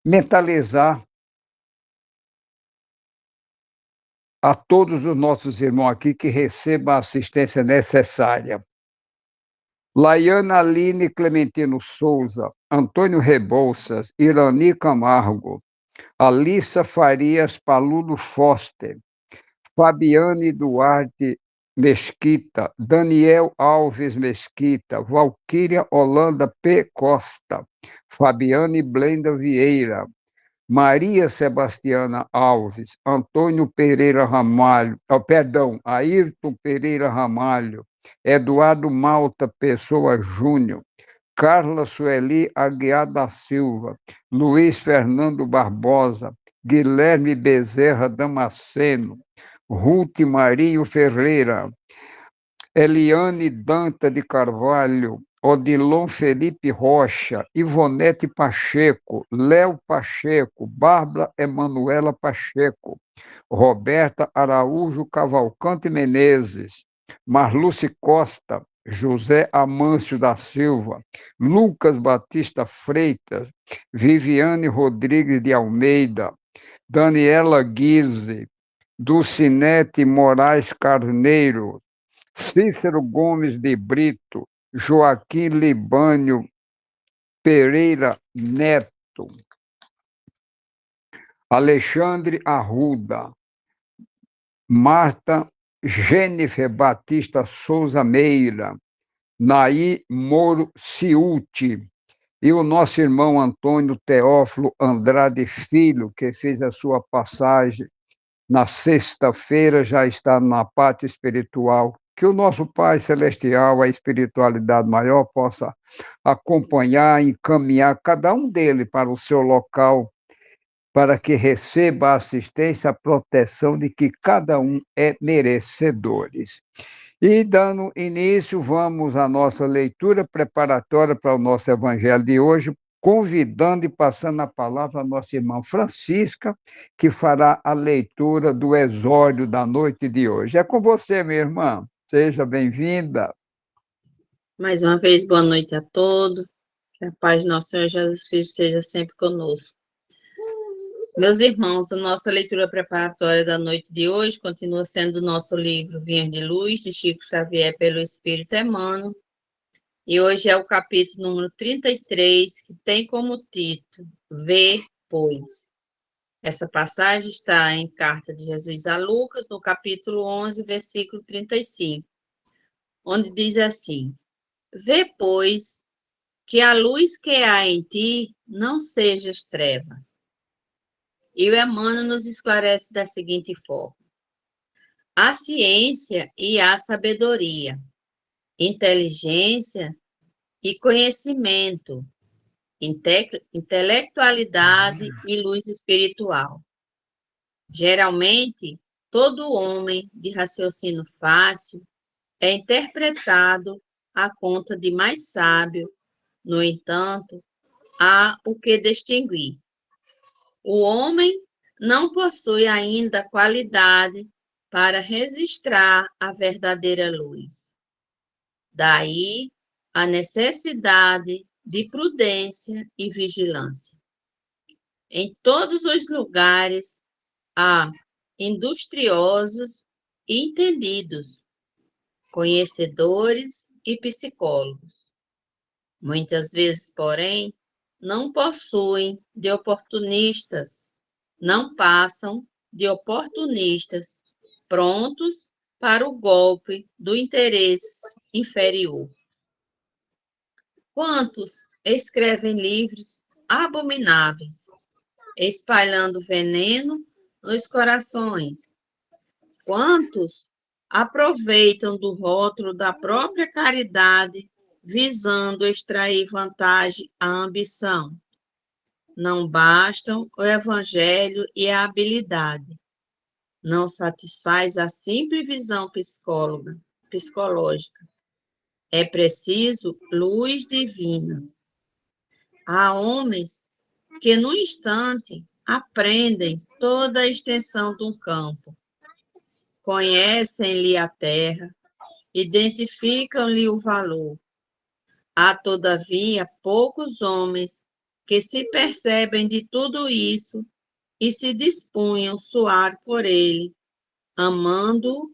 mentalizar a todos os nossos irmãos aqui que recebam a assistência necessária. Laiana Aline Clementino Souza, Antônio Rebouças, Irani Camargo, Alissa Farias Paludo Foster, Fabiane Duarte Mesquita, Daniel Alves Mesquita, Valquíria Holanda P. Costa, Fabiane Blenda Vieira, Maria Sebastiana Alves, Antônio Pereira Ramalho, Ayrton Pereira Ramalho, Eduardo Malta Pessoa Júnior, Carla Sueli Aguiar da Silva, Luiz Fernando Barbosa, Guilherme Bezerra Damasceno, Ruth Marinho Ferreira, Eliane Danta de Carvalho, Odilon Felipe Rocha, Ivonete Pacheco, Léo Pacheco, Bárbara Emanuela Pacheco, Roberta Araújo Cavalcante Menezes, Marluce Costa, José Amâncio da Silva, Lucas Batista Freitas, Viviane Rodrigues de Almeida, Daniela Guise, Dulcinete Moraes Carneiro, Cícero Gomes de Brito, Joaquim Libânio Pereira Neto, Alexandre Arruda, Marta Jennifer Batista Souza Meira, Naí Moro Ciuti, e o nosso irmão Antônio Teófilo Andrade Filho, que fez a sua passagem na sexta-feira, já está na parte espiritual. Que o nosso Pai Celestial, a espiritualidade maior, possa acompanhar, encaminhar cada um deles para o seu local, para que receba a assistência, a proteção de que cada um é merecedores. E, dando início, vamos à nossa leitura preparatória para o nosso evangelho de hoje, convidando e passando a palavra à nossa irmã Francisca, que fará a leitura do exórdio da noite de hoje. É com você, minha irmã. Seja bem-vinda. Mais uma vez, boa noite a todos. Que a paz de nosso Senhor Jesus Cristo seja sempre conosco. Meus irmãos, a nossa leitura preparatória da noite de hoje continua sendo o nosso livro Vinhas de Luz, de Chico Xavier, pelo Espírito Emmanuel. E hoje é o capítulo número 33, que tem como título Vê, pois. Essa passagem está em Carta de Jesus a Lucas, no capítulo 11, versículo 35, onde diz assim: Vê, pois, que a luz que há em ti não seja trevas. E o Emmanuel nos esclarece da seguinte forma: a ciência e a sabedoria, inteligência e conhecimento, intelectualidade e luz espiritual. Geralmente, todo homem de raciocínio fácil é interpretado à conta de mais sábio. No entanto, há o que distinguir. O homem não possui ainda qualidade para registrar a verdadeira luz. Daí a necessidade de prudência e vigilância. Em todos os lugares há industriosos e entendidos, conhecedores e psicólogos. Muitas vezes, porém, não passam de oportunistas prontos para o golpe do interesse inferior. Quantos escrevem livros abomináveis, espalhando veneno nos corações? Quantos aproveitam do rótulo da própria caridade, visando extrair vantagem à ambição? Não bastam o evangelho e a habilidade. Não satisfaz a simples visão psicológica. É preciso luz divina. Há homens que, no instante, aprendem toda a extensão de um campo. Conhecem-lhe a terra, identificam-lhe o valor. Há, todavia, poucos homens que se percebem de tudo isso e se dispunham suar por ele, amando-o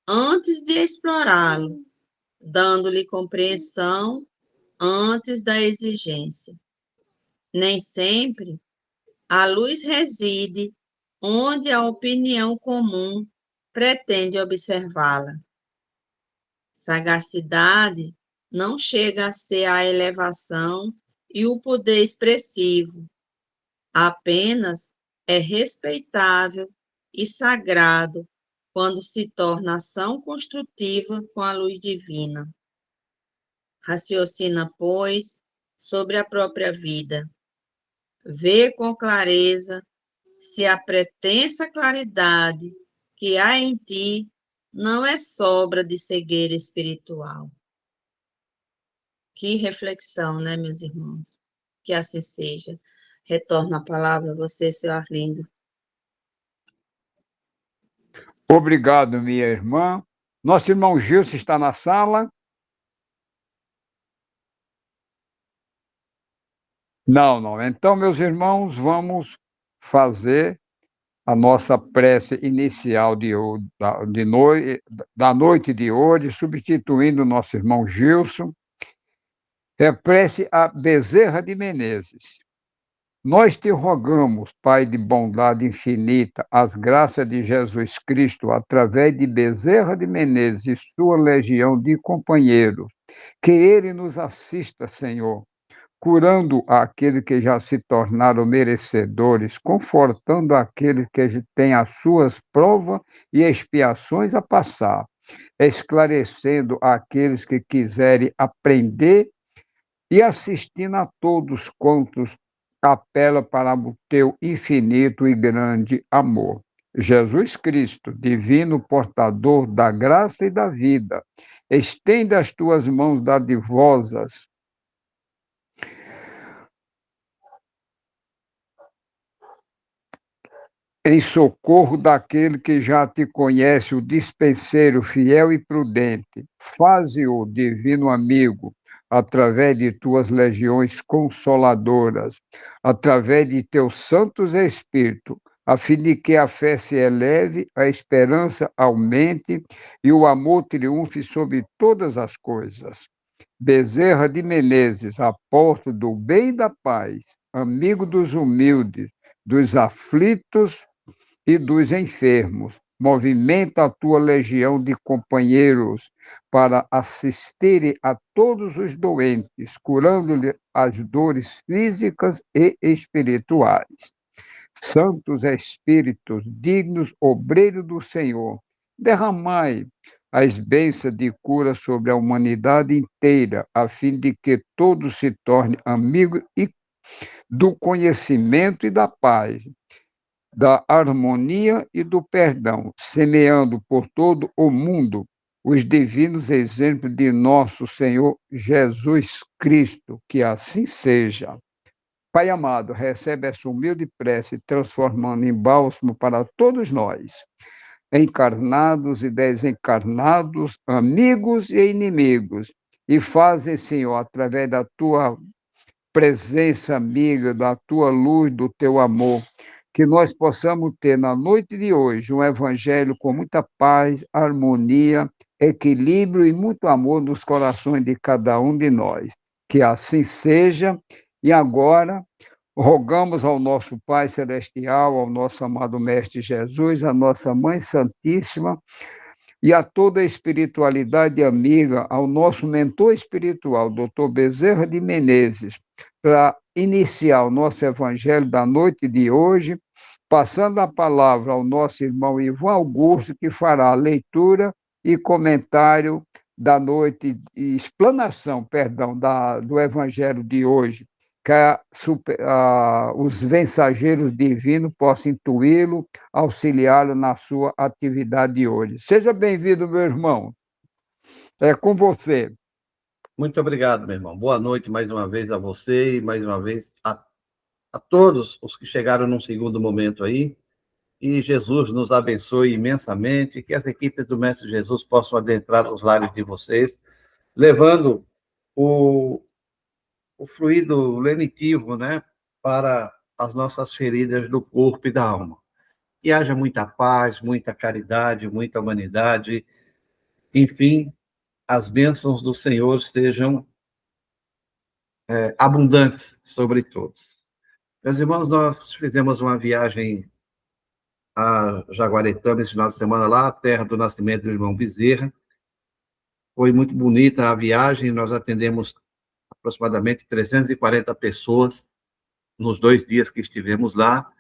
antes de explorá-lo, dando-lhe compreensão antes da exigência. Nem sempre a luz reside onde a opinião comum pretende observá-la. Sagacidade não chega a ser a elevação e o poder expressivo, apenas é respeitável e sagrado quando se torna ação construtiva com a luz divina. Raciocina, pois, sobre a própria vida. Vê com clareza se a pretensa claridade que há em ti não é sobra de cegueira espiritual. Que reflexão, né, meus irmãos? Que assim seja. Retorno a palavra a você, seu Arlindo. Obrigado, minha irmã. Nosso irmão Gilson está na sala? Não, não. Então, meus irmãos, vamos fazer a nossa prece inicial da noite de hoje, substituindo o nosso irmão Gilson. É prece a Bezerra de Menezes. Nós te rogamos, Pai de bondade infinita, as graças de Jesus Cristo, através de Bezerra de Menezes e sua legião de companheiros, que ele nos assista, Senhor, curando aqueles que já se tornaram merecedores, confortando aqueles que têm as suas provas e expiações a passar, esclarecendo aqueles que quiserem aprender e assistindo a todos quantos apela para o teu infinito e grande amor. Jesus Cristo, divino portador da graça e da vida, estende as tuas mãos dadivosas em socorro daquele que já te conhece, o dispenseiro fiel e prudente. Faze-o, divino amigo, através de tuas legiões consoladoras, através de teus santos espíritos, a fim de que a fé se eleve, a esperança aumente e o amor triunfe sobre todas as coisas. Bezerra de Menezes, apóstolo do bem e da paz, amigo dos humildes, dos aflitos e dos enfermos. Movimenta a tua legião de companheiros para assistirem a todos os doentes, curando-lhe as dores físicas e espirituais. Santos Espíritos, dignos obreiros do Senhor, derramai as bênçãos de cura sobre a humanidade inteira, a fim de que todos se tornem amigos do conhecimento e da paz, da harmonia e do perdão, semeando por todo o mundo os divinos exemplos de nosso Senhor Jesus Cristo, que assim seja. Pai amado, recebe essa humilde prece, transformando em bálsamo para todos nós, encarnados e desencarnados, amigos e inimigos, e faze, Senhor, através da tua presença amiga, da tua luz, do teu amor, que nós possamos ter na noite de hoje um evangelho com muita paz, harmonia, equilíbrio e muito amor nos corações de cada um de nós. Que assim seja. E agora, rogamos ao nosso Pai Celestial, ao nosso amado Mestre Jesus, à nossa Mãe Santíssima, e a toda a espiritualidade amiga, ao nosso mentor espiritual, Dr. Bezerra de Menezes, para iniciar o nosso evangelho da noite de hoje, passando a palavra ao nosso irmão Ivan Augusto, que fará a leitura e comentário da noite, e explanação, perdão, do evangelho de hoje, que os mensageiros divinos possam intuí-lo, auxiliá-lo na sua atividade de hoje. Seja bem-vindo, meu irmão. É com você. Muito obrigado, meu irmão. Boa noite mais uma vez a você e mais uma vez a todos os que chegaram num segundo momento aí. E Jesus nos abençoe imensamente, que as equipes do Mestre Jesus possam adentrar os lares de vocês, levando o o fluido lenitivo, né, para as nossas feridas do corpo e da alma. Que haja muita paz, muita caridade, muita humanidade, enfim, as bênçãos do Senhor sejam abundantes sobre todos. Meus irmãos, nós fizemos uma viagem a Jaguaretama esse final de semana lá, a terra do nascimento do irmão Bezerra. Foi muito bonita a viagem, nós atendemos aproximadamente 340 pessoas nos 2 dias que estivemos lá,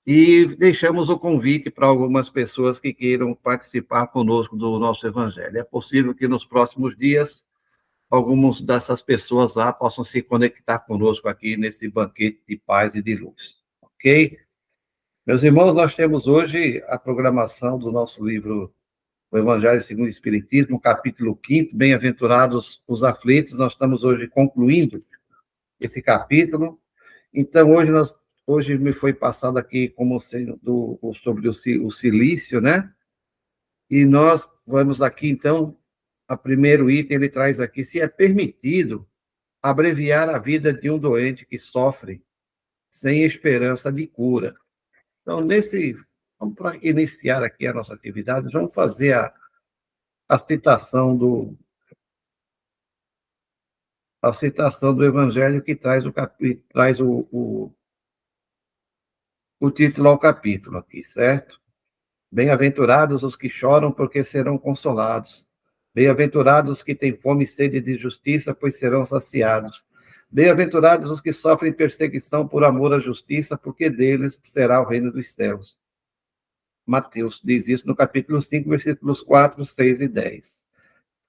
e deixamos o convite para algumas pessoas que queiram participar conosco do nosso evangelho. É possível que nos próximos dias algumas dessas pessoas lá possam se conectar conosco aqui nesse banquete de paz e de luz, ok? Meus irmãos, nós temos hoje a programação do nosso livro O Evangelho segundo o Espiritismo, capítulo 5º, Bem-aventurados os aflitos. Nós estamos hoje concluindo esse capítulo. Então, hoje me foi passado aqui como sendo sobre o silício, né? E nós vamos aqui, então, a primeiro item, ele traz aqui, se é permitido abreviar a vida de um doente que sofre sem esperança de cura. Então, vamos para iniciar aqui a nossa atividade, vamos fazer a citação do Evangelho que traz o título ao capítulo aqui, certo? Bem-aventurados os que choram, porque serão consolados. Bem-aventurados os que têm fome e sede de justiça, pois serão saciados. Bem-aventurados os que sofrem perseguição por amor à justiça, porque deles será o reino dos céus. Mateus diz isso no capítulo 5, versículos 4, 6 e 10.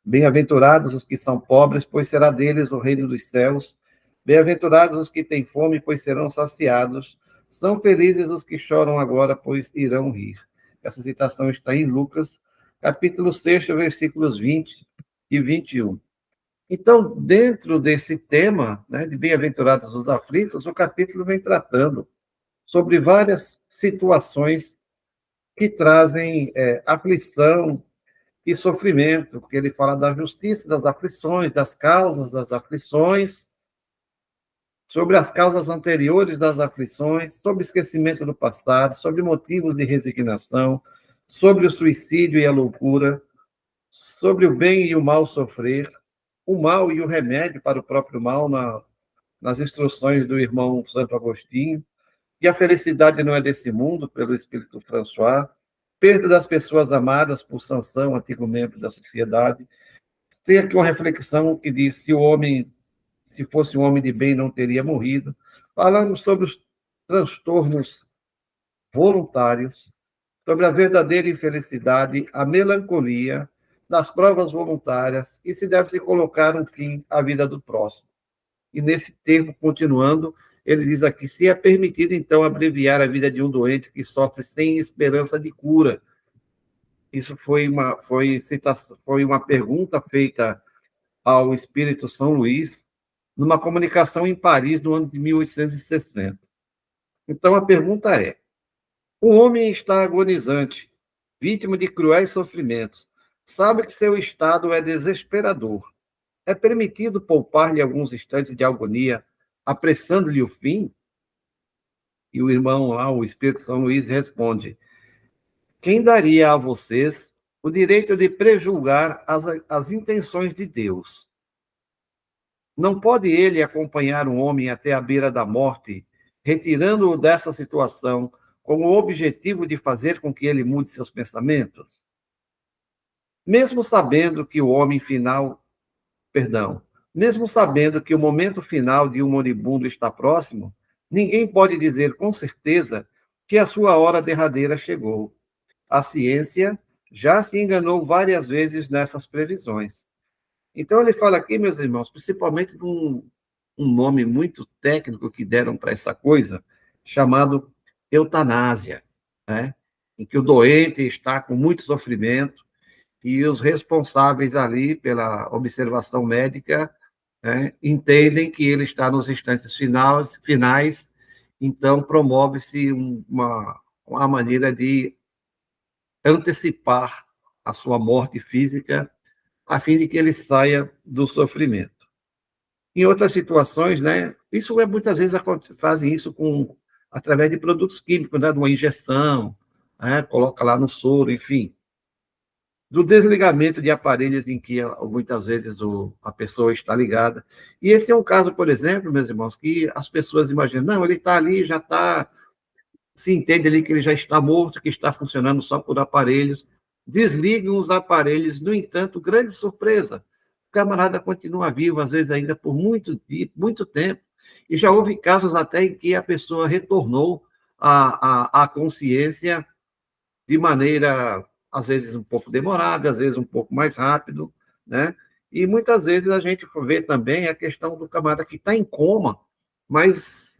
Bem-aventurados os que são pobres, pois será deles o reino dos céus. Bem-aventurados os que têm fome, pois serão saciados. São felizes os que choram agora, pois irão rir. Essa citação está em Lucas, capítulo 6, versículos 20 e 21. Então, dentro desse tema, né, de bem-aventurados os aflitos, o capítulo vem tratando sobre várias situações que trazem aflição e sofrimento, porque ele fala da justiça das aflições, das causas das aflições, sobre as causas anteriores das aflições, sobre o esquecimento do passado, sobre motivos de resignação, sobre o suicídio e a loucura, sobre o bem e o mal sofrer, o mal e o remédio para o próprio mal nas instruções do irmão Santo Agostinho, que a felicidade não é desse mundo, pelo Espírito François, perda das pessoas amadas por Sansão, antigo membro da sociedade. Tem aqui uma reflexão que diz, se fosse um homem de bem, não teria morrido, falando sobre os transtornos voluntários, sobre a verdadeira infelicidade, a melancolia das provas voluntárias e se deve se colocar um fim à vida do próximo. E nesse termo, continuando, ele diz aqui, se é permitido, então, abreviar a vida de um doente que sofre sem esperança de cura. Isso foi uma pergunta feita ao Espírito São Luís, numa comunicação em Paris, no ano de 1860. Então, a pergunta é, o homem está agonizante, vítima de cruéis sofrimentos, sabe que seu estado é desesperador. É permitido poupar-lhe alguns instantes de agonia, apressando-lhe o fim? E o irmão lá, o Espírito São Luís, responde, quem daria a vocês o direito de prejulgar as intenções de Deus? Não pode ele acompanhar um homem até a beira da morte, retirando-o dessa situação com o objetivo de fazer com que ele mude seus pensamentos? Mesmo sabendo que o momento final de um moribundo está próximo, ninguém pode dizer com certeza que a sua hora derradeira chegou. A ciência já se enganou várias vezes nessas previsões. Então, ele fala aqui, meus irmãos, principalmente de um nome muito técnico que deram para essa coisa, chamado eutanásia, né? Em que o doente está com muito sofrimento e os responsáveis ali pela observação médica, né, entendem que ele está nos instantes finais, então promove-se uma maneira de antecipar a sua morte física, a fim de que ele saia do sofrimento. Em outras situações, né, isso muitas vezes fazem isso através de produtos químicos, né, de uma injeção, né, coloca lá no soro, enfim, do desligamento de aparelhos em que muitas vezes a pessoa está ligada. E esse é um caso, por exemplo, meus irmãos, que as pessoas imaginam, não, ele está ali, já está, se entende ali que ele já está morto, que está funcionando só por aparelhos, desligam os aparelhos, no entanto, grande surpresa, o camarada continua vivo, às vezes ainda por muito tempo, e já houve casos até em que a pessoa retornou à consciência de maneira, às vezes, um pouco demorada, às vezes um pouco mais rápido, né? E muitas vezes a gente vê também a questão do camarada que está em coma, mas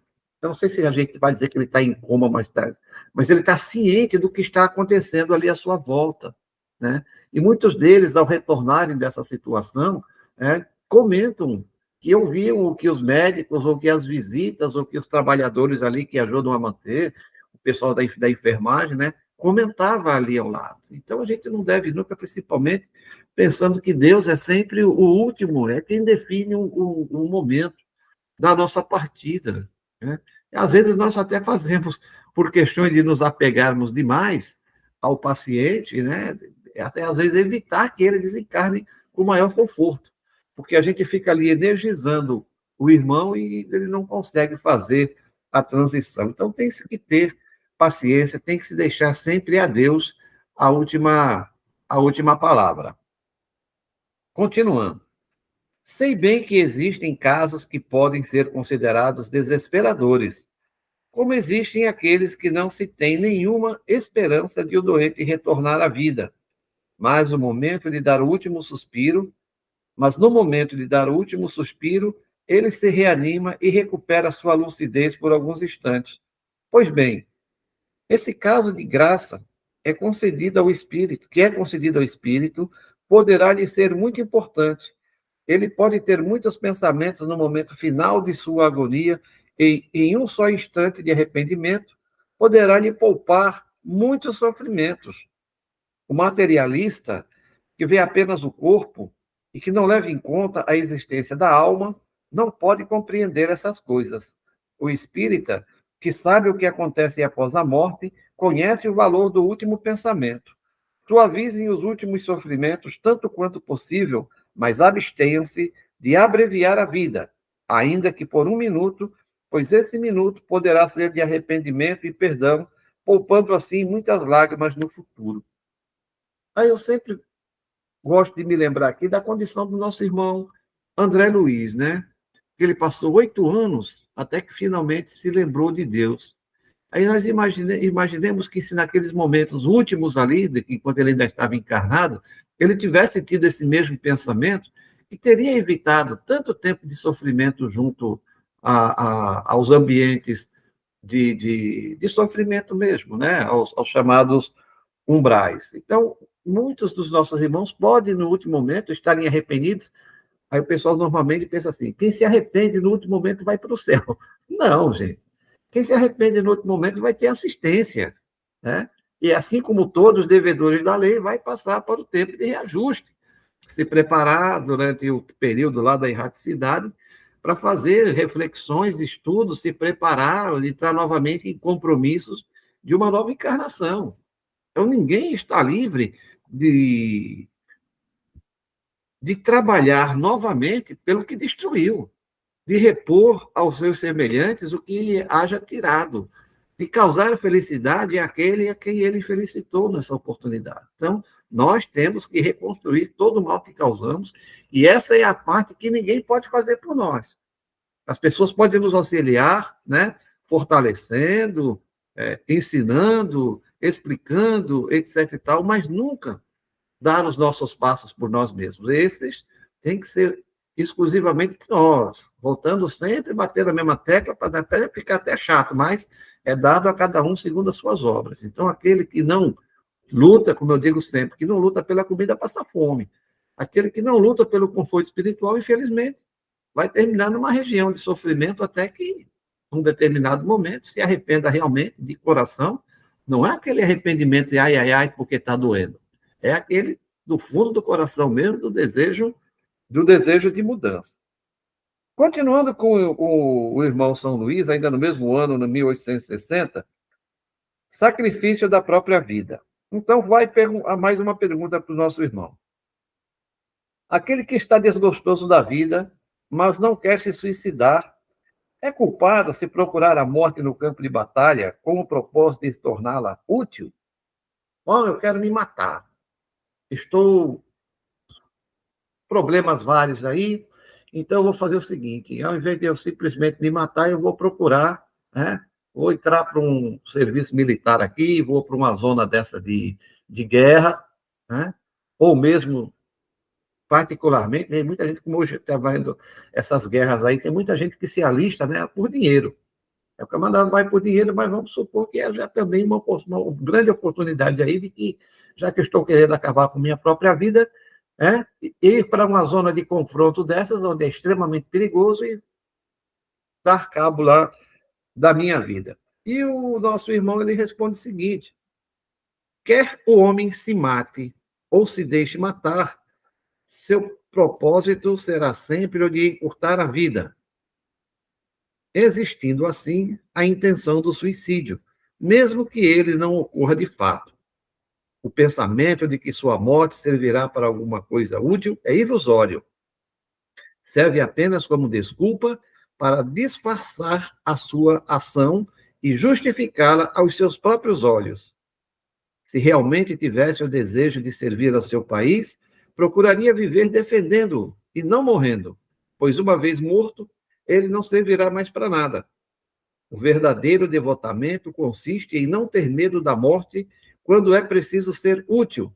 eu não sei se a gente vai dizer que ele está em coma mais tarde, mas ele está ciente do que está acontecendo ali à sua volta, né? E muitos deles, ao retornarem dessa situação, comentam que ouviam o que os médicos, ou que as visitas, ou que os trabalhadores ali que ajudam a manter, o pessoal da enfermagem, né, comentava ali ao lado. Então, a gente não deve nunca, principalmente, pensando que Deus é sempre o último, é quem define o momento da nossa partida, né? Às vezes, nós até fazemos, por questões de nos apegarmos demais ao paciente, né, até às vezes evitar que ele desencarne com maior conforto, porque a gente fica ali energizando o irmão e ele não consegue fazer a transição. Então, tem-se que ter paciência, tem que se deixar sempre a Deus a última palavra. Continuando. Sei bem que existem casos que podem ser considerados desesperadores, como existem aqueles que não se tem nenhuma esperança de o doente retornar à vida, mas no momento de dar o último suspiro, ele se reanima e recupera sua lucidez por alguns instantes. Pois bem, esse caso de graça que é concedido ao espírito, poderá lhe ser muito importante. Ele pode ter muitos pensamentos no momento final de sua agonia e, em um só instante de arrependimento, poderá lhe poupar muitos sofrimentos. O materialista, que vê apenas o corpo e que não leva em conta a existência da alma, não pode compreender essas coisas. O espírita, que sabe o que acontece após a morte, conhece o valor do último pensamento. Suavizem os últimos sofrimentos tanto quanto possível, mas abstenham-se de abreviar a vida, ainda que por um minuto, pois esse minuto poderá ser de arrependimento e perdão, poupando assim muitas lágrimas no futuro. Aí eu sempre gosto de me lembrar aqui da condição do nosso irmão André Luiz, né? Ele passou 8 anos até que finalmente se lembrou de Deus. Aí nós imaginemos que se naqueles momentos últimos ali, enquanto ele ainda estava encarnado, ele tivesse tido esse mesmo pensamento, que teria evitado tanto tempo de sofrimento junto aos ambientes de sofrimento mesmo, né? aos chamados umbrais. Então, muitos dos nossos irmãos podem, no último momento, estarem arrependidos. Aí o pessoal normalmente pensa assim, quem se arrepende no último momento vai para o céu. Não, gente. Quem se arrepende no último momento vai ter assistência, né? E assim como todos os devedores da lei, vai passar para o tempo de reajuste, se preparar durante o período lá da erraticidade para fazer reflexões, estudos, se preparar, entrar novamente em compromissos de uma nova encarnação. Então, ninguém está livre de trabalhar novamente pelo que destruiu, de repor aos seus semelhantes o que lhe haja tirado, de causar felicidade àquele a quem ele felicitou nessa oportunidade. Então, nós temos que reconstruir todo o mal que causamos, e essa é a parte que ninguém pode fazer por nós. As pessoas podem nos auxiliar, né, fortalecendo, ensinando, explicando, etc. e tal, mas nunca dar os nossos passos por nós mesmos. Esses têm que ser exclusivamente nós, voltando sempre a bater na mesma tecla para até ficar até chato, mas é dado a cada um segundo as suas obras. Então, aquele que não luta, como eu digo sempre, que não luta pela comida passa fome. Aquele que não luta pelo conforto espiritual, infelizmente, vai terminar numa região de sofrimento até que, num determinado momento, se arrependa realmente de coração. Não é aquele arrependimento de ai, ai, ai, porque está doendo. É aquele do fundo do coração mesmo, do desejo de mudança. Continuando com o irmão São Luís, ainda no mesmo ano, no 1860, sacrifício da própria vida. Então, vai mais uma pergunta para o nosso irmão. Aquele que está desgostoso da vida, mas não quer se suicidar, é culpado se procurar a morte no campo de batalha com o propósito de torná-la útil? Bom, eu quero me matar. Estou problemas vários aí, então eu vou fazer o seguinte, ao invés de eu simplesmente me matar, eu vou procurar, né? Vou entrar para um serviço militar aqui, vou para uma zona dessa de guerra, né? Ou mesmo, particularmente, tem muita gente, como hoje está vendo essas guerras aí, tem muita gente que se alista, né, por dinheiro. O camarada vai por dinheiro, mas vamos supor que é já também uma grande oportunidade aí de que, já que eu estou querendo acabar com minha própria vida, ir para uma zona de confronto dessas, onde é extremamente perigoso, e dar cabo lá da minha vida. E o nosso irmão, ele responde o seguinte: quer o homem se mate ou se deixe matar, seu propósito será sempre o de encurtar a vida, existindo assim a intenção do suicídio, mesmo que ele não ocorra de fato. O pensamento de que sua morte servirá para alguma coisa útil é ilusório. Serve apenas como desculpa para disfarçar a sua ação e justificá-la aos seus próprios olhos. Se realmente tivesse o desejo de servir ao seu país, procuraria viver defendendo-o e não morrendo, pois uma vez morto, ele não servirá mais para nada. O verdadeiro devotamento consiste em não ter medo da morte quando é preciso ser útil.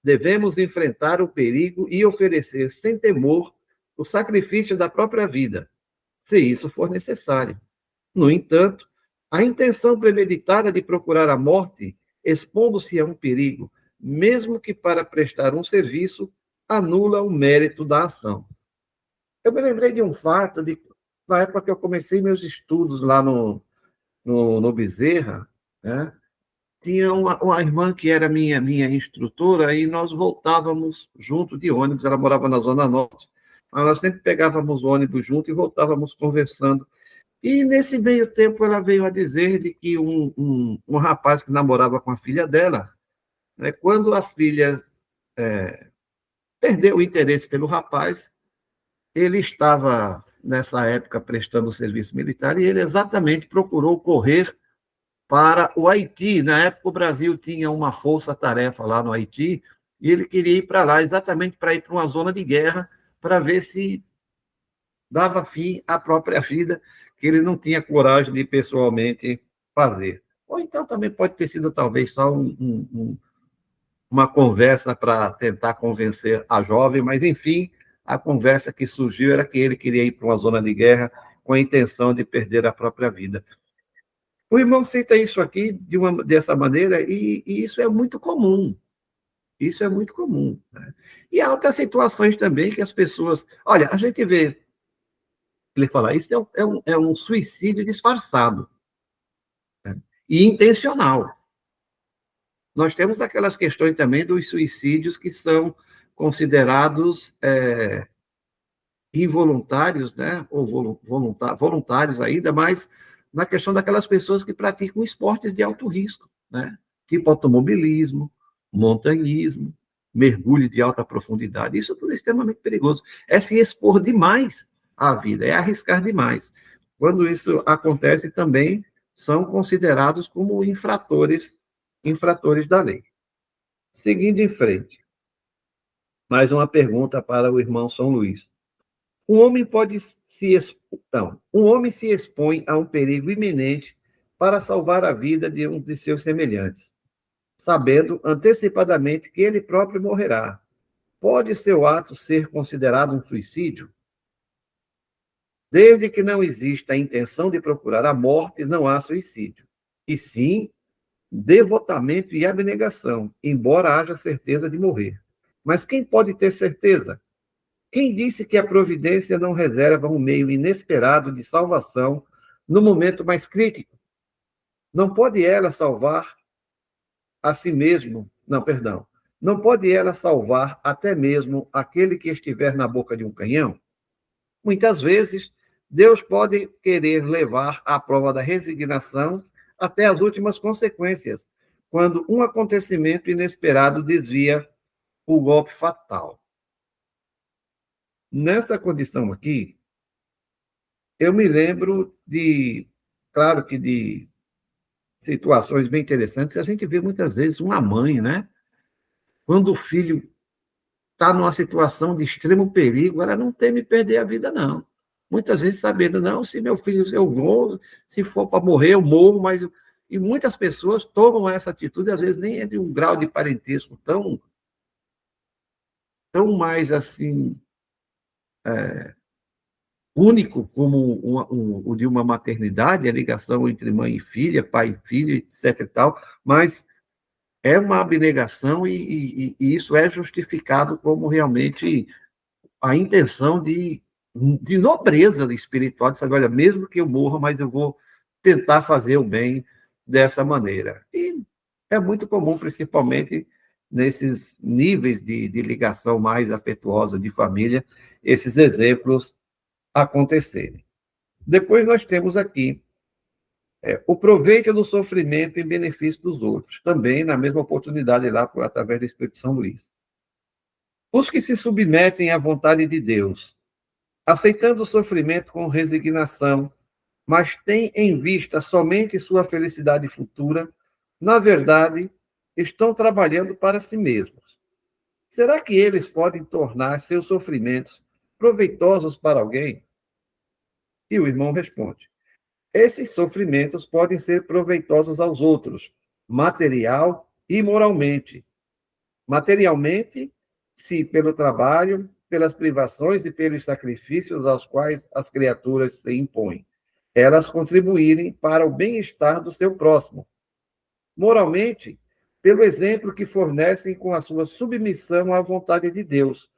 Devemos enfrentar o perigo e oferecer sem temor o sacrifício da própria vida, se isso for necessário. No entanto, a intenção premeditada de procurar a morte, expondo-se a um perigo, mesmo que para prestar um serviço, anula o mérito da ação. Eu me lembrei de um fato, na época que eu comecei meus estudos lá no Bezerra, né? Tinha uma irmã que era minha instrutora, e nós voltávamos junto de ônibus, ela morava na Zona Norte, mas nós sempre pegávamos o ônibus junto e voltávamos conversando. E nesse meio tempo ela veio a dizer de que um rapaz que namorava com a filha dela, né, quando a filha perdeu o interesse pelo rapaz, ele estava, nessa época, prestando serviço militar, e ele exatamente procurou correr para o Haiti. Na época, o Brasil tinha uma força-tarefa lá no Haiti, e ele queria ir para lá, exatamente para ir para uma zona de guerra, para ver se dava fim à própria vida, que ele não tinha coragem de pessoalmente fazer. Ou então também pode ter sido, talvez, só uma conversa para tentar convencer a jovem, mas, enfim, a conversa que surgiu era que ele queria ir para uma zona de guerra com a intenção de perder a própria vida. O irmão cita isso aqui dessa maneira, e isso é muito comum. Isso é muito comum. Né? E há outras situações também que as pessoas... Olha, a gente vê ele fala, isso é um suicídio disfarçado, né? E intencional. Nós temos aquelas questões também dos suicídios que são considerados involuntários, né? Ou voluntários ainda, mas na questão daquelas pessoas que praticam esportes de alto risco, né? Tipo automobilismo, montanhismo, mergulho de alta profundidade. Isso tudo é extremamente perigoso. É se expor demais à vida, é arriscar demais. Quando isso acontece, também são considerados como infratores da lei. Seguindo em frente, mais uma pergunta para o irmão São Luís. Um homem se expõe a um perigo iminente para salvar a vida de um de seus semelhantes, sabendo antecipadamente que ele próprio morrerá. Pode seu ato ser considerado um suicídio? Desde que não exista a intenção de procurar a morte, não há suicídio. E sim, devotamento e abnegação, embora haja certeza de morrer. Mas quem pode ter certeza? Quem disse que a providência não reserva um meio inesperado de salvação no momento mais crítico? Não pode ela salvar a si mesmo, não, perdão. Não pode ela salvar até mesmo aquele que estiver na boca de um canhão? muitas vezes, Deus pode querer levar à prova da resignação até as últimas consequências, quando um acontecimento inesperado desvia o golpe fatal. Nessa condição aqui, eu me lembro claro que de situações bem interessantes que a gente vê muitas vezes uma mãe, né? Quando o filho está numa situação de extremo perigo, ela não teme perder a vida, não. Muitas vezes sabendo, não, se meu filho, eu vou, se for para morrer, eu morro, mas... E muitas pessoas tomam essa atitude, às vezes nem é de um grau de parentesco tão mais, assim, único como o de uma maternidade, a ligação entre mãe e filha, pai e filha, etc. e tal, mas é uma abnegação e isso é justificado como realmente a intenção de nobreza espiritual, de saber, olha, mesmo que eu morra, mas eu vou tentar fazer o bem dessa maneira. E é muito comum, principalmente nesses níveis de ligação mais afetuosa de família, esses exemplos acontecerem. Depois nós temos aqui o proveito do sofrimento em benefício dos outros, também na mesma oportunidade lá, através do Espírito São Luís. Os que se submetem à vontade de Deus, aceitando o sofrimento com resignação, mas têm em vista somente sua felicidade futura, na verdade, estão trabalhando para si mesmos. Será que eles podem tornar seus sofrimentos proveitosos para alguém? E o irmão responde: esses sofrimentos podem ser proveitosos aos outros, material e moralmente. Materialmente, se pelo trabalho, pelas privações e pelos sacrifícios aos quais as criaturas se impõem, elas contribuírem para o bem-estar do seu próximo. Moralmente, pelo exemplo que fornecem com a sua submissão à vontade de Deus.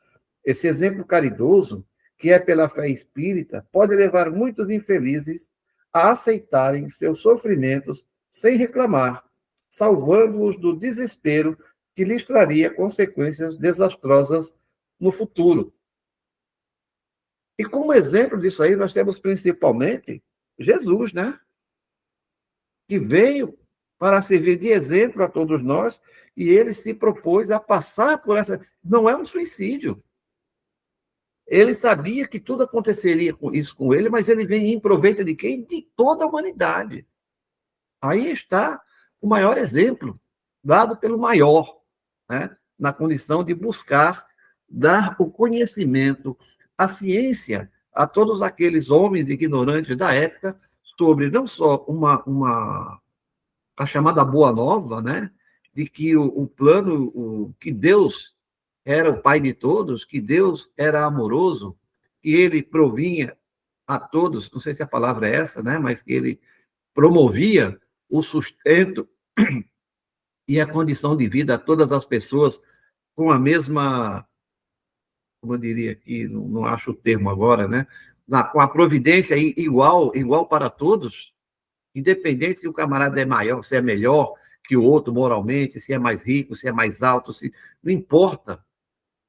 Esse exemplo caridoso, que é pela fé espírita, pode levar muitos infelizes a aceitarem seus sofrimentos sem reclamar, salvando-os do desespero que lhes traria consequências desastrosas no futuro. E como exemplo disso aí, nós temos principalmente Jesus, né? Que veio para servir de exemplo a todos nós, e ele se propôs a passar por essa... Não é um suicídio. Ele sabia que tudo aconteceria com isso com ele, mas ele vem em proveito de quem? De toda a humanidade. Aí está o maior exemplo, dado pelo maior, né? Na condição de buscar dar o conhecimento, a ciência, a todos aqueles homens ignorantes da época, sobre não só a chamada Boa Nova, né? De que o plano, que Deus era o Pai de todos, que Deus era amoroso, que ele provinha a todos, não sei se a palavra é essa, né? Mas que ele promovia o sustento e a condição de vida a todas as pessoas com a mesma, como eu diria aqui, não acho o termo agora, né? Com a providência igual para todos, independente se o camarada é maior, se é melhor que o outro moralmente, se é mais rico, se é mais alto, não importa.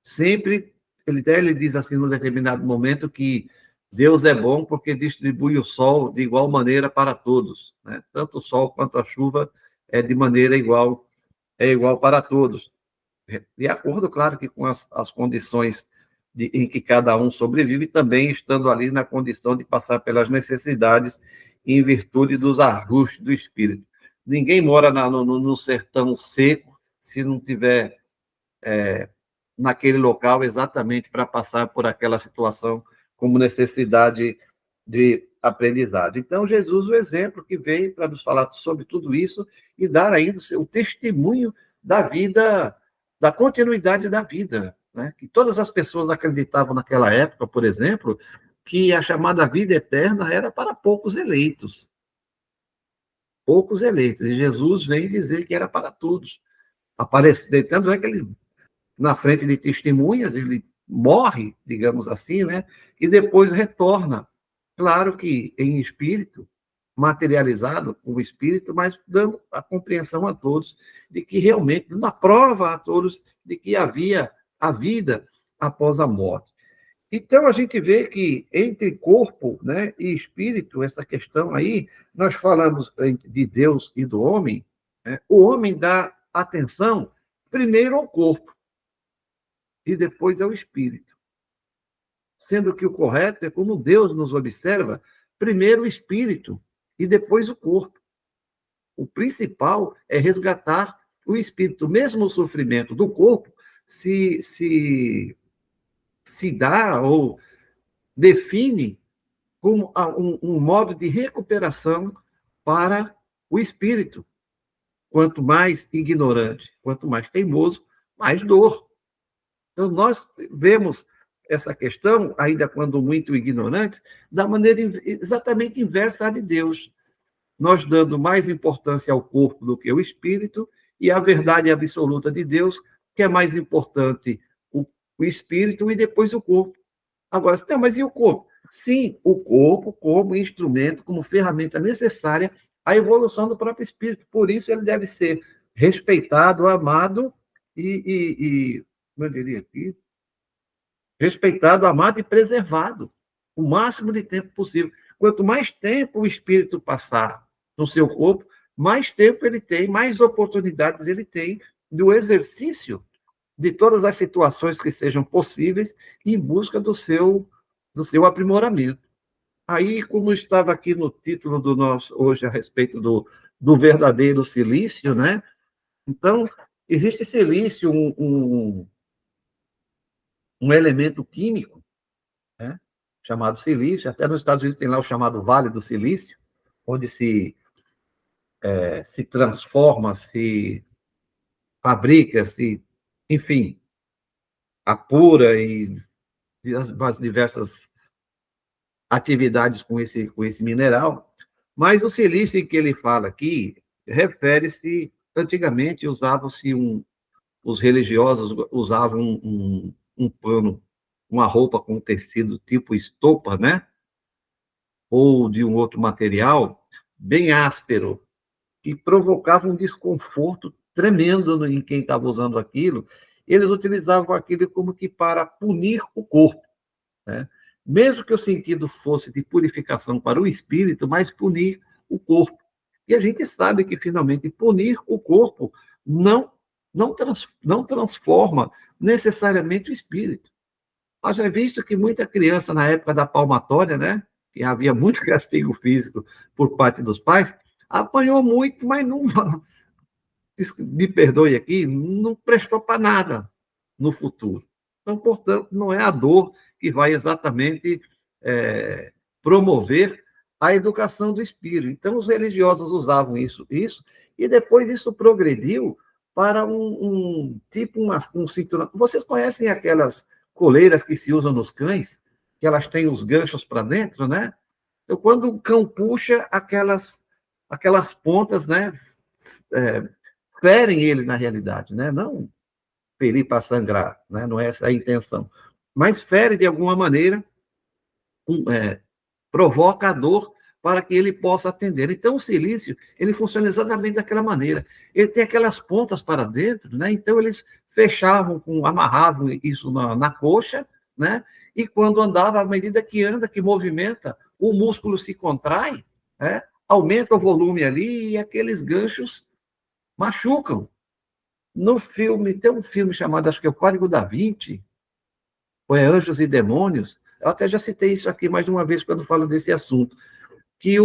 Sempre, ele diz assim, num determinado momento, que Deus é bom porque distribui o sol de igual maneira para todos, né? Tanto o sol quanto a chuva é de maneira igual, para todos. De acordo, claro, que com as condições em que cada um sobrevive, também estando ali na condição de passar pelas necessidades em virtude dos ajustes do espírito. Ninguém mora no sertão seco se não tiver naquele local exatamente para passar por aquela situação como necessidade de aprendizado. Então, Jesus, o exemplo que veio para nos falar sobre tudo isso e dar ainda o testemunho da vida, da continuidade da vida, né? Que todas as pessoas acreditavam naquela época, por exemplo, que a chamada vida eterna era para poucos eleitos. Poucos eleitos. E Jesus veio dizer que era para todos. Tanto é que ele, na frente de testemunhas, ele morre, digamos assim, né? E depois retorna. Claro que em espírito, materializado o espírito, mas dando a compreensão a todos de que realmente, uma prova a todos de que havia a vida após a morte. Então, a gente vê que entre corpo, né, e espírito, essa questão aí, nós falamos de Deus e do homem, né, o homem dá atenção primeiro ao corpo e depois ao espírito. Sendo que o correto é como Deus nos observa, primeiro o espírito e depois o corpo. O principal é resgatar o espírito. Mesmo o sofrimento do corpo se dá ou define como um modo de recuperação para o espírito. Quanto mais ignorante, quanto mais teimoso, mais dor. Então, nós vemos essa questão, ainda quando muito ignorante, da maneira exatamente inversa à de Deus. Nós dando mais importância ao corpo do que ao espírito, e a verdade absoluta de Deus, que é mais importante o espírito e depois o corpo. Agora, não, mas e o corpo? Sim, o corpo como instrumento, como ferramenta necessária à evolução do próprio espírito. Por isso, ele deve ser respeitado, amado como eu diria aqui, respeitado, amado e preservado o máximo de tempo possível. Quanto mais tempo o espírito passar no seu corpo, mais tempo ele tem, mais oportunidades ele tem do exercício de todas as situações que sejam possíveis em busca do seu aprimoramento. Aí, como estava aqui no título do nosso hoje a respeito do verdadeiro silício, né? Então, existe silício, um elemento químico, né? Chamado silício. Até nos Estados Unidos tem lá o chamado Vale do Silício, onde se transforma, se fabrica, enfim, apura e as diversas atividades com esse mineral. Mas o silício em que ele fala aqui refere-se, antigamente usavam-se os religiosos usavam um pano, uma roupa com tecido tipo estopa, né? Ou de um outro material bem áspero, que provocava um desconforto tremendo em quem estava usando aquilo. Eles utilizavam aquilo como que para punir o corpo, né? Mesmo que o sentido fosse de purificação para o espírito, mas punir o corpo. E a gente sabe que, finalmente, punir o corpo não transforma necessariamente o espírito. Nós já visto que muita criança, na época da palmatória, né, que havia muito castigo físico por parte dos pais, apanhou muito, mas não, me perdoe aqui, não prestou para nada no futuro. Então, portanto, não é a dor que vai exatamente promover a educação do espírito. Então, os religiosos usavam isso, e depois isso progrediu para um cinturão. Vocês conhecem aquelas coleiras que se usam nos cães, que elas têm os ganchos para dentro, né? Então, quando o cão puxa, aquelas pontas, né, ferem ele na realidade, né? Não ferir para sangrar, né? Não é essa a intenção. Mas fere de alguma maneira, provoca a dor para que ele possa atender. Então, o silício, ele funciona exatamente daquela maneira. Ele tem aquelas pontas para dentro, né? Então, eles fechavam, amarravam isso na coxa, né? E quando andava, à medida que anda, que movimenta, o músculo se contrai, né? Aumenta o volume ali e aqueles ganchos machucam. No filme, tem um filme chamado, acho que é o Código da Vinci, ou é Anjos e Demônios. Eu até já citei isso aqui mais de uma vez quando falo desse assunto. Que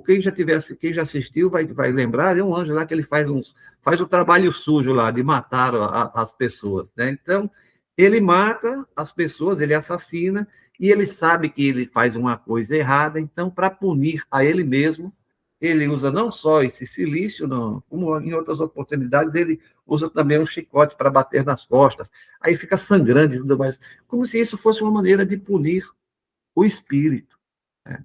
quem já assistiu vai lembrar, é um anjo lá que ele faz o trabalho sujo lá de matar as pessoas, né? Então, ele mata as pessoas, ele assassina, e ele sabe que ele faz uma coisa errada, então, para punir a ele mesmo, ele usa não só esse silício, não, como em outras oportunidades, ele usa também um chicote para bater nas costas, aí fica sangrando e tudo mais, como se isso fosse uma maneira de punir o espírito, né?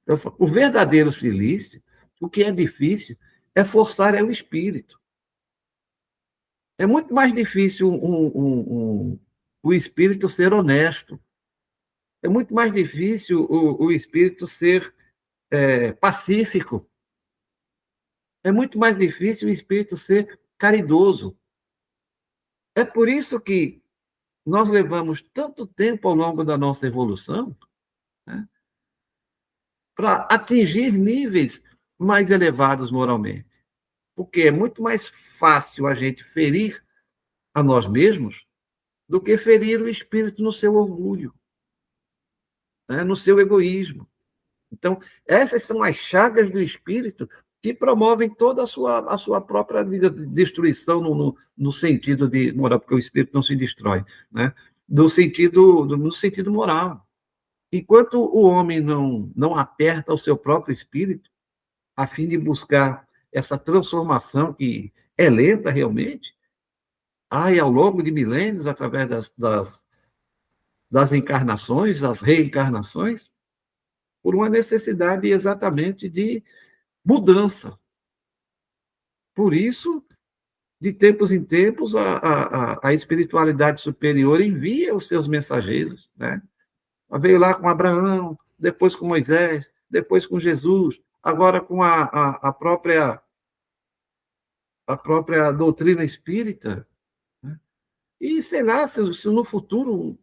Então, o verdadeiro silício, o que é difícil, é forçar o espírito. É muito mais difícil o espírito ser honesto. É muito mais difícil o espírito ser pacífico. É muito mais difícil o espírito ser caridoso. É por isso que nós levamos tanto tempo ao longo da nossa evolução, né, para atingir níveis mais elevados moralmente. Porque é muito mais fácil a gente ferir a nós mesmos do que ferir o espírito no seu orgulho, né, no seu egoísmo. Então, essas são as chagas do espírito que promovem toda a sua própria destruição no sentido de moral, porque o espírito não se destrói, né? No sentido moral. Enquanto o homem não aperta o seu próprio espírito, a fim de buscar essa transformação que é lenta realmente, e ao longo de milênios, através das encarnações, das reencarnações, por uma necessidade exatamente de mudança. Por isso, de tempos em tempos, a espiritualidade superior envia os seus mensageiros, né? Veio lá com Abraão, depois com Moisés, depois com Jesus, agora com a própria doutrina espírita, né? E sei lá, se no futuro,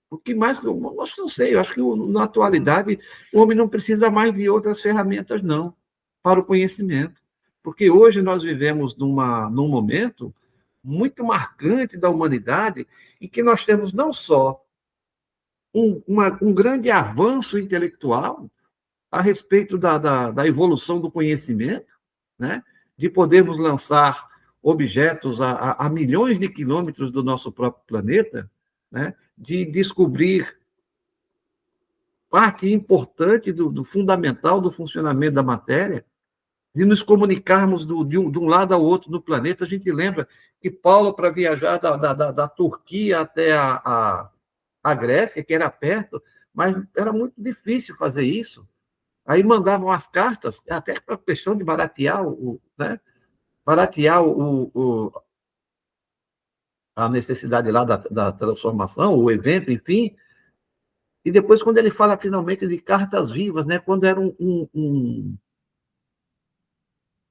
o que mais, eu acho que não sei, eu acho que na atualidade o homem não precisa mais de outras ferramentas, não, para o conhecimento. Porque hoje nós vivemos num momento muito marcante da humanidade, em que nós temos não só um grande avanço intelectual a respeito da evolução do conhecimento, né? De podermos lançar objetos a milhões de quilômetros do nosso próprio planeta, né? De descobrir parte importante do fundamental do funcionamento da matéria, de nos comunicarmos de um lado ao outro do planeta. A gente lembra que Paulo, para viajar da Turquia até a Grécia, que era perto, mas era muito difícil fazer isso. Aí mandavam as cartas, até para a questão de baratear, né? Baratear a necessidade lá da transformação, o evento, enfim. E depois, quando ele fala finalmente de cartas vivas, né? Quando era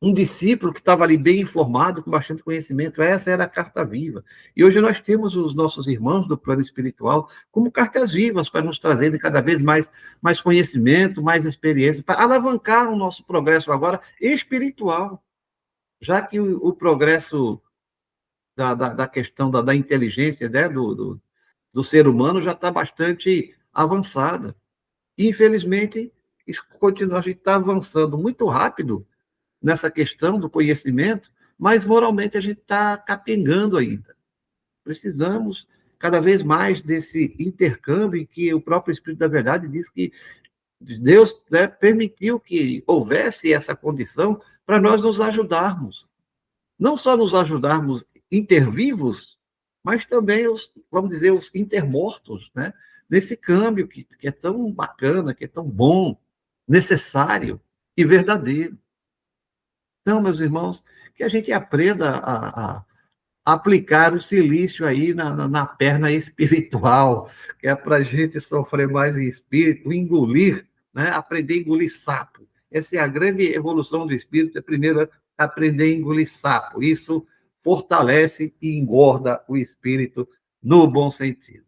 um discípulo que estava ali bem informado, com bastante conhecimento, essa era a carta viva. E hoje nós temos os nossos irmãos do plano espiritual como cartas vivas para nos trazerem cada vez mais conhecimento, mais experiência, para alavancar o nosso progresso agora espiritual, já que o progresso da questão da inteligência, né, do ser humano já está bastante avançada. E, infelizmente, a gente está avançando muito rápido nessa questão do conhecimento, mas moralmente a gente está capengando ainda. Precisamos cada vez mais desse intercâmbio em que o próprio Espírito da Verdade diz que Deus, né, permitiu que houvesse essa condição para nós nos ajudarmos. Não só nos ajudarmos intervivos, mas também vamos dizer, os intermortos, né? Nesse câmbio que é tão bacana, que é tão bom, necessário e verdadeiro. Então, meus irmãos, que a gente aprenda a aplicar o silício aí na perna espiritual, que é para a gente sofrer mais em espírito, engolir, né? Aprender a engolir sapo. Essa é a grande evolução do espírito, é primeiro aprender a engolir sapo. Isso fortalece e engorda o espírito no bom sentido.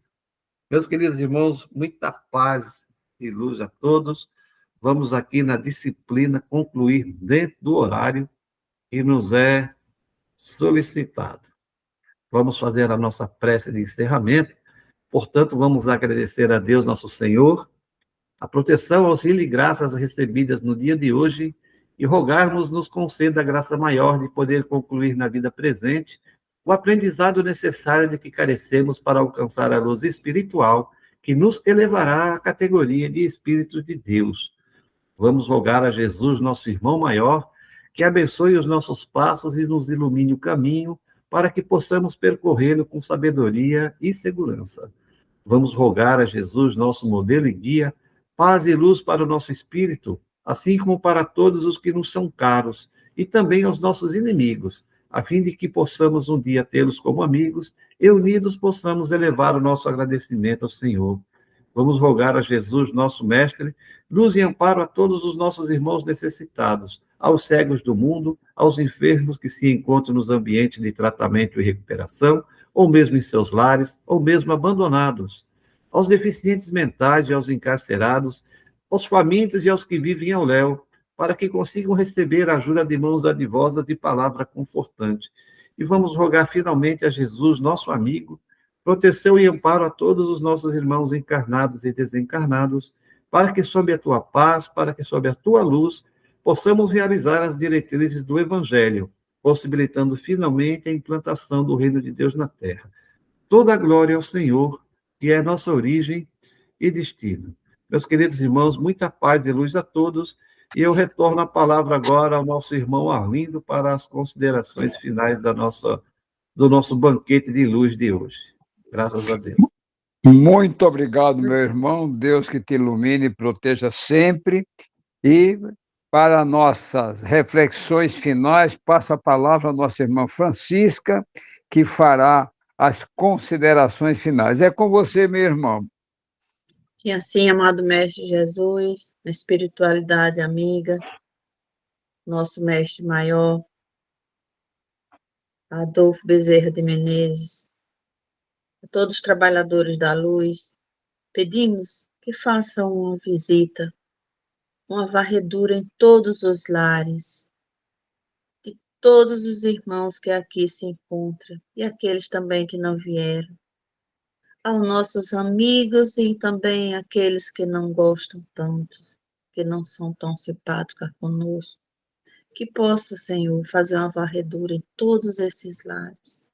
Meus queridos irmãos, muita paz e luz a todos. Vamos aqui na disciplina concluir dentro do horário que nos é solicitado. Vamos fazer a nossa prece de encerramento. Portanto, vamos agradecer a Deus, nosso Senhor, a proteção, auxílio e graças recebidas no dia de hoje e rogarmos nos conceda a graça maior de poder concluir na vida presente o aprendizado necessário de que carecemos para alcançar a luz espiritual que nos elevará à categoria de Espíritos de Deus. Vamos rogar a Jesus, nosso irmão maior, que abençoe os nossos passos e nos ilumine o caminho para que possamos percorrê-lo com sabedoria e segurança. Vamos rogar a Jesus, nosso modelo e guia, paz e luz para o nosso espírito, assim como para todos os que nos são caros, e também aos nossos inimigos, a fim de que possamos um dia tê-los como amigos e unidos possamos elevar o nosso agradecimento ao Senhor. Vamos rogar a Jesus, nosso Mestre, luz e amparo a todos os nossos irmãos necessitados, aos cegos do mundo, aos enfermos que se encontram nos ambientes de tratamento e recuperação, ou mesmo em seus lares, ou mesmo abandonados, aos deficientes mentais e aos encarcerados, aos famintos e aos que vivem ao léu, para que consigam receber a ajuda de mãos dadivosas e palavra confortante. E vamos rogar finalmente a Jesus, nosso amigo, proteção e amparo a todos os nossos irmãos encarnados e desencarnados, para que sob a tua paz, para que sob a tua luz, possamos realizar as diretrizes do Evangelho, possibilitando finalmente a implantação do reino de Deus na terra. Toda a glória ao Senhor, que é nossa origem e destino. Meus queridos irmãos, muita paz e luz a todos, e eu retorno a palavra agora ao nosso irmão Arlindo para as considerações finais do nosso banquete de luz de hoje. Graças a Deus. Muito obrigado, meu irmão. Deus que te ilumine e proteja sempre. E para nossas reflexões finais, passa a palavra à nossa irmã Francisca, que fará as considerações finais. É com você, meu irmão. E assim, amado Mestre Jesus, a espiritualidade amiga, nosso Mestre Maior, Adolfo Bezerra de Menezes, a todos os trabalhadores da luz, pedimos que façam uma visita, uma varredura em todos os lares, de todos os irmãos que aqui se encontram e aqueles também que não vieram, aos nossos amigos e também aqueles que não gostam tanto, que não são tão simpáticos conosco, que possa, Senhor, fazer uma varredura em todos esses lares.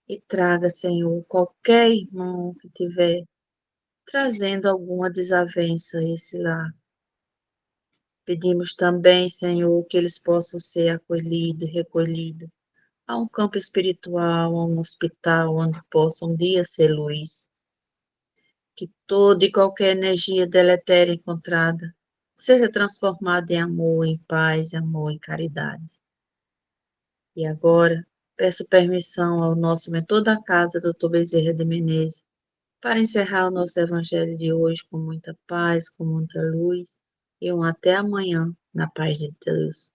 E traga, Senhor, qualquer irmão que tiver trazendo alguma desavença a esse lar. Pedimos também, Senhor, que eles possam ser acolhidos, recolhidos a um campo espiritual, a um hospital, onde possam um dia ser luz. Que toda e qualquer energia deletéria encontrada seja transformada em amor, em paz, em amor, em caridade. E agora, peço permissão ao nosso mentor da casa, Dr. Bezerra de Menezes, para encerrar o nosso evangelho de hoje com muita paz, com muita luz, e um até amanhã, na paz de Deus.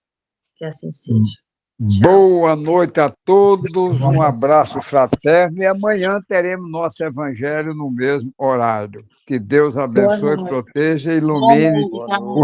Que assim seja. Tchau. Boa noite a todos, um abraço fraterno, e amanhã teremos nosso evangelho no mesmo horário. Que Deus abençoe, proteja e ilumine o